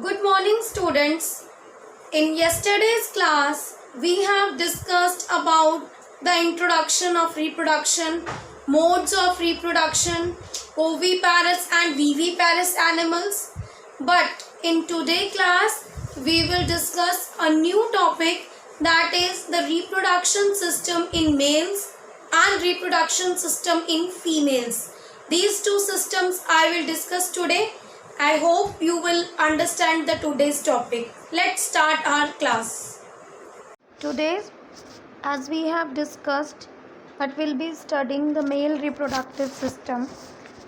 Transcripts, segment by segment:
Good morning, students. In yesterday's class, we have discussed about the introduction of reproduction, modes of reproduction, oviparous and viviparous animals. But in today's class, we will discuss a new topic, that is the reproduction system in males and reproduction system in females. These two systems I will discuss today. I hope you will understand the today's topic. Let's start our class. Today, as we have discussed, that we'll be studying the male reproductive system.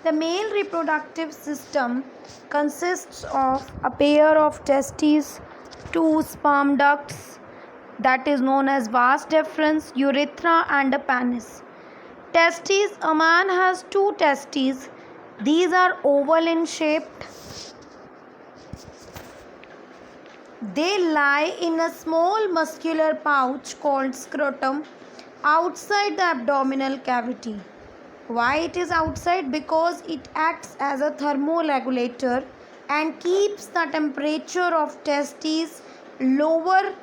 The male reproductive system consists of a pair of testes, two sperm ducts, that is known as vas deferens, urethra, and a penis. Testes, a man has two testes. These are oval in shape. They lie in a small muscular pouch called scrotum outside the abdominal cavity. Why it is outside? Because it acts as a thermoregulator and keeps the temperature of testes lower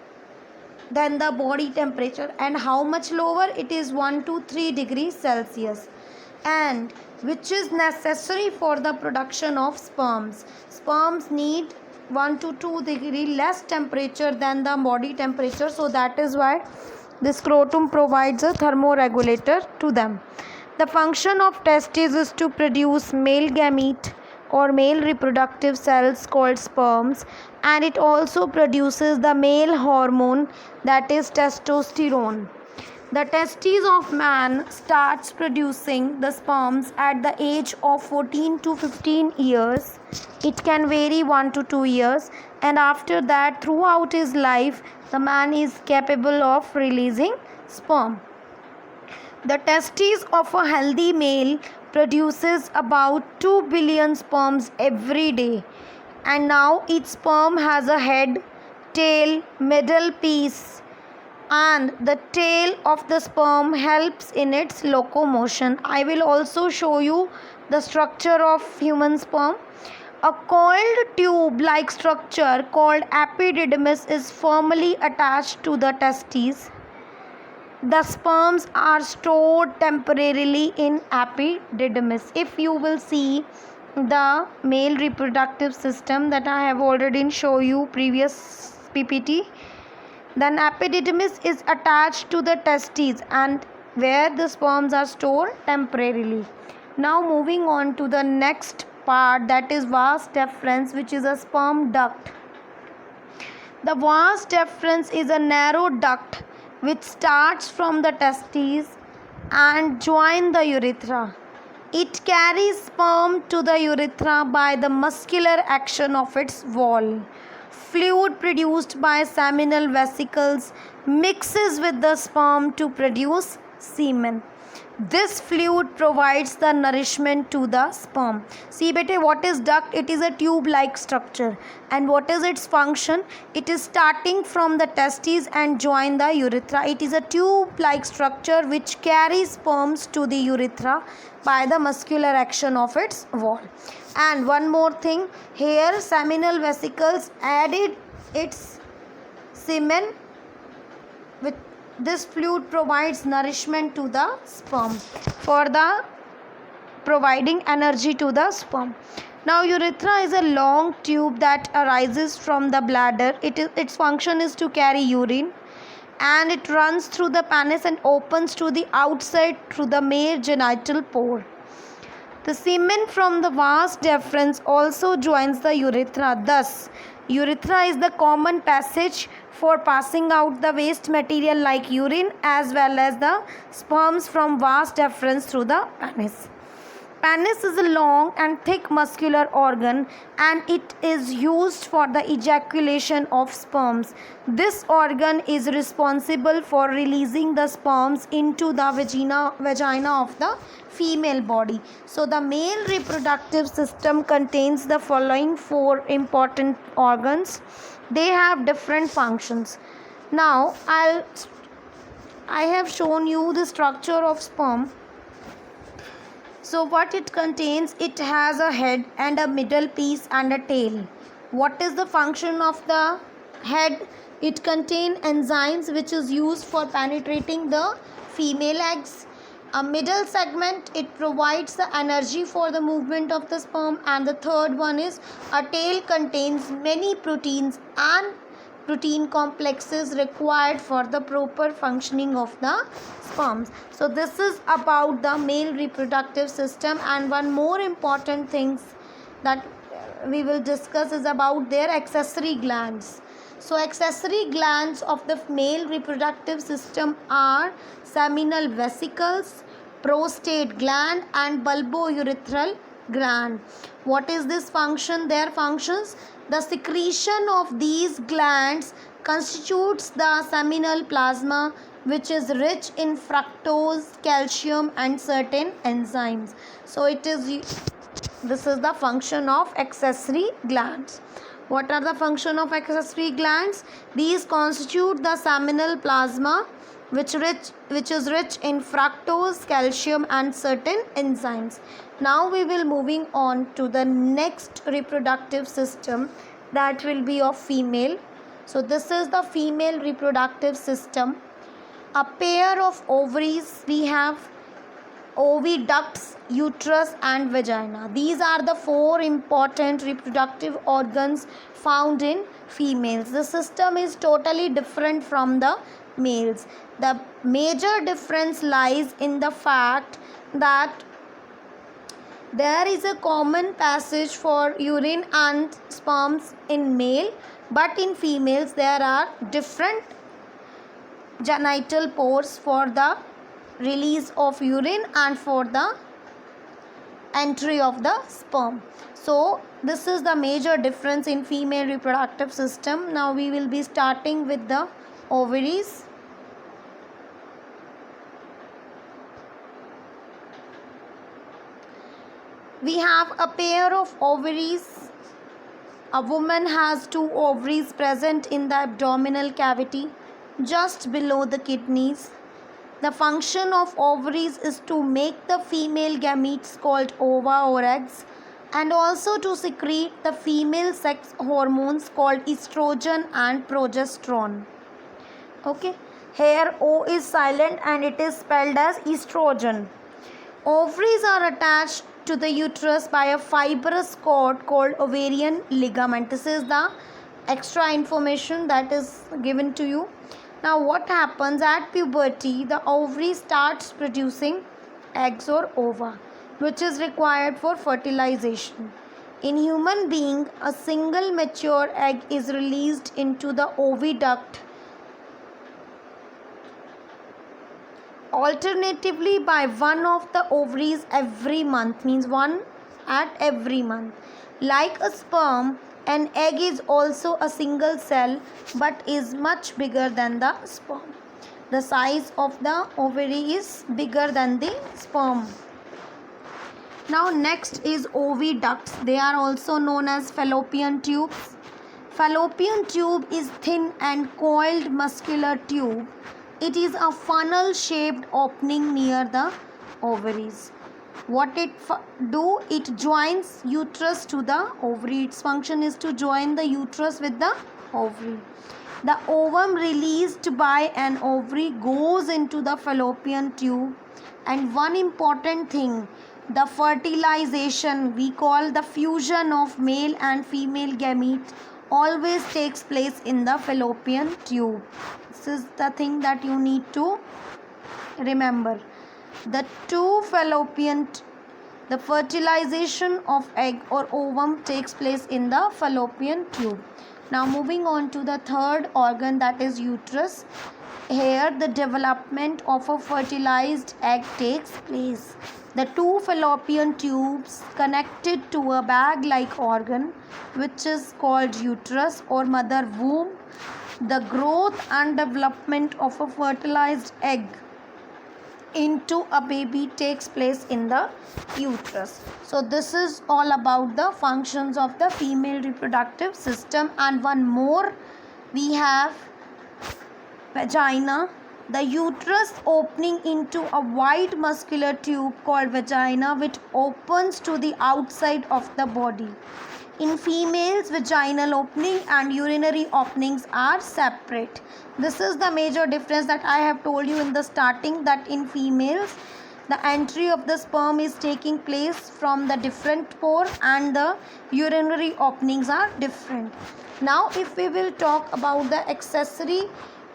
than the body temperature. And how much lower? It is 1 to 3 degrees Celsius, and which is necessary for the production of sperms. Sperms need 1 to 2 degree less temperature than the body temperature, so that is why the scrotum provides a thermoregulator to them. The function of testes is to produce male gamete or male reproductive cells called sperms, and it also produces the male hormone, that is testosterone. The testes of man starts producing the sperms at the age of 14 to 15 years. It can vary 1 to 2 years, and after that, throughout his life, the man is capable of releasing sperm. The testes of a healthy male produces about 2 billion sperms every day, and now each sperm has a head, tail, middle piece, and the tail of the sperm helps in its locomotion. I will also show you the structure of human sperm. A coiled tube like structure called epididymis is firmly attached to the testes. The sperms are stored temporarily in epididymis. If you will see the male reproductive system that I have already shown you previous PPT, then epididymis is attached to the testes and where the sperms are stored temporarily. Now moving on to the next part, that is vas deferens, which is a sperm duct. The vas deferens is a narrow duct which starts from the testes and joins the urethra. It carries sperm to the urethra by the muscular action of its wall. Fluid produced by seminal vesicles mixes with the sperm to produce semen. This fluid provides the nourishment to the sperm. See bete, what is duct? It is a tube like structure, and what is its function? It is starting from the testes and join the urethra. It is a tube like structure which carries sperms to the urethra by the muscular action of its wall. And one more thing, here seminal vesicles added its semen. With this fluid provides nourishment to the sperm for the providing energy to the sperm. Now urethra is a long tube that arises from the bladder. Its function is to carry urine, and it runs through the penis and opens to the outside through the male genital pore. The semen from the vas deferens also joins the urethra. Thus, urethra is the common passage for passing out the waste material like urine as well as the sperms from vas deferens through the penis. Penis is a long and thick muscular organ, and it is used for the ejaculation of sperms. This organ is responsible for releasing the sperms into the vagina of the female body. So the male reproductive system contains the following 4 important organs. They have different functions. Now I have shown you the structure of sperm. So what it contains, it has a head and a middle piece and a tail. What is the function of the head? It contains enzymes which is used for penetrating the female eggs. A middle segment, it provides the energy for the movement of the sperm. And the third one is a tail contains many proteins and protein complexes required for the proper functioning of the sperms. So this is about the male reproductive system. And one more important thing that we will discuss is about their accessory glands. So accessory glands of the male reproductive system are seminal vesicles, prostate gland, and bulbourethral gland. What is this function? Their functions: the secretion of these glands constitutes the seminal plasma, which is rich in fructose, calcium, and certain enzymes. So this is the function of accessory glands. What are the function of accessory glands? These constitute the seminal plasma, which is rich in fructose, calcium, and certain enzymes. Now we will moving on to the next reproductive system, that will be of female. So this is the female reproductive system. A pair of ovaries, we have oviducts, uterus, and vagina. These are the four important reproductive organs found in females. The system is totally different from the males. The major difference lies in the fact that there is a common passage for urine and sperms in male, but in females there are different genital pores for the release of urine and for the entry of the sperm. So this is the major difference in female reproductive system. Now we will be starting with the ovaries. We have a pair of ovaries. A woman has two ovaries present in the abdominal cavity just below the kidneys. The function of ovaries is to make the female gametes called ova or eggs, and also to secrete the female sex hormones called estrogen and progesterone. Okay, here O is silent and it is spelled as estrogen. Ovaries are attached to the uterus by a fibrous cord called ovarian ligament. This is the extra information that is given to you. Now what happens at puberty? The ovary starts producing eggs or ova, which is required for fertilization. In human being, a single mature egg is released into the oviduct, alternatively by one of the ovaries every month, means one at every month. Like a sperm, an egg is also a single cell but is much bigger than the sperm. The size of the ovary is bigger than the sperm. Now next is oviducts. They are also known as fallopian tubes. Fallopian tube is thin and coiled muscular tube. It is a funnel shaped opening near the ovaries. What it do? It joins uterus to the ovary. Its function is to join the uterus with the ovary. The ovum released by an ovary goes into the fallopian tube. And one important thing, the fertilization, we call the fusion of male and female gametes, always takes place in the fallopian tube. This is the thing that you need to remember. The fertilization of egg or ovum takes place in the fallopian tube. Now moving on to the third organ, that is uterus. Here the development of a fertilized egg takes place. The two fallopian tubes connected to a bag-like organ, which is called uterus or mother womb. The growth and development of a fertilized egg into a baby takes place in the uterus. So this is all about the functions of the female reproductive system. And one more, we have vagina. The uterus opening into a wide muscular tube called vagina, which opens to the outside of the body. In females, vaginal opening and urinary openings are separate. This is the major difference that I have told you in the starting, that in females the entry of the sperm is taking place from the different pore and the urinary openings are different. Now if we will talk about the accessory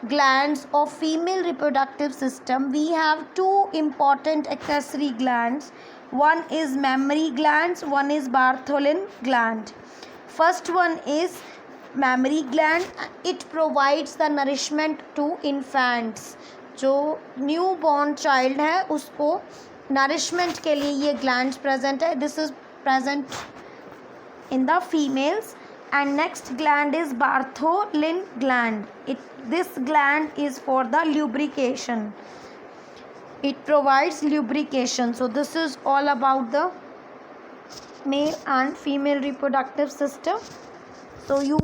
glands of female reproductive system, we have two important accessory glands. One is mammary glands, one is Bartholin gland. First one is mammary gland. It provides the nourishment to infants. जो new born child है उसको nourishment के लिए ये gland present है. This is present in the females. And next gland is Bartholin gland. This gland is for the lubrication. It provides lubrication. So this is all about the male and female reproductive system. So you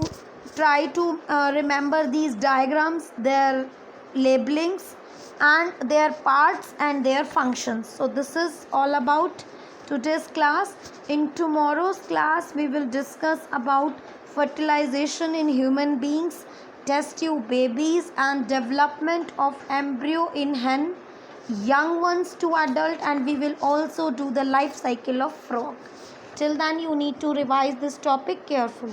try to remember these diagrams, their labelings and their parts and their functions. So this is all about today's class. In tomorrow's class we will discuss about fertilization in human beings, test tube babies and development of embryo in hen, young ones to adult, and we will also do the life cycle of frog. Till then you need to revise this topic carefully.